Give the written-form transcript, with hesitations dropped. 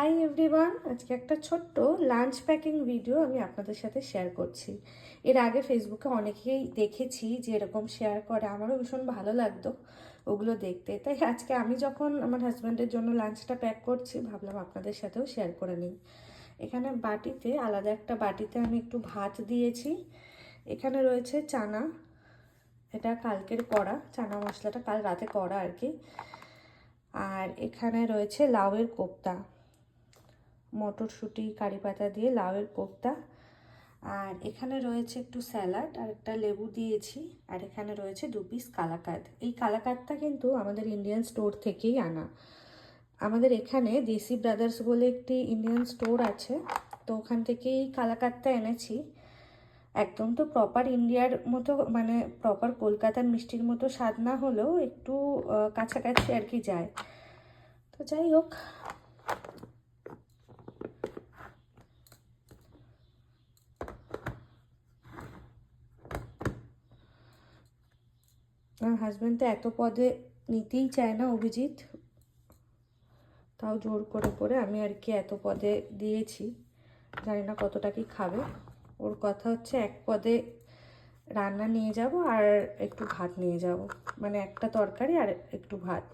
Hi everyone, আজকে একটা ছোট্ট লাঞ্চ প্যাকিং ভিডিও আমি আপনাদের সাথে শেয়ার করছি। এর আগে ফেসবুকে অনেকেই দেখেছি যে এরকম শেয়ার করে, আমারও ভীষণ ভালো লাগতো ওগুলো দেখতে। তাই আজকে আমি যখন আমার হাজব্যান্ডের জন্য লাঞ্চটা প্যাক করছি ভাবলাম আপনাদের সাথেও শেয়ার করে নিই। এখানে বাটিতে, আলাদা একটা বাটিতে আমি একটু ভাত দিয়েছি। এখানে রয়েছে চানা, এটা কালকের করা চানা, মশলাটা কাল রাতে করা আর কি। আর এখানে রয়েছে লাউয়ের কোপ্তা, মটরশুঁটি কারি পাতা দিয়ে লাউয়ের কোপ্তা। আর এখানে রয়েছে একটু স্যালাড আর একটা লেবু দিয়েছি। আর এখানে রয়েছে 2 পিস কালাকাঁদ। এই কালাকাঁদটা কিন্তু আমাদের ইন্ডিয়ান স্টোর থেকেই আনা। আমাদের এখানে দেশি ব্রাদার্স বলে একটি ইন্ডিয়ান স্টোর আছে, তো ওখান থেকেই কালাকাঁদটা এনেছি। একদম তো প্রপার ইন্ডিয়ার মতো, মানে প্রপার কলকাতার মিষ্টির মতো স্বাদ না হলেও একটু কাছাকাছি আর কি যায়। তো যাই হোক, আমার হাজব্যান্ড তো এত পদে নিতেই চায় না, অভিজিৎ, তাও জোর করে করে আমি আর কি এত পদে দিয়েছি। জানি না কতটা কি খাবে। ওর কথা হচ্ছে এক পদে রান্না নিয়ে যাব আর একটু ভাত নিয়ে যাব, মানে একটা তরকারি আর একটু ভাত।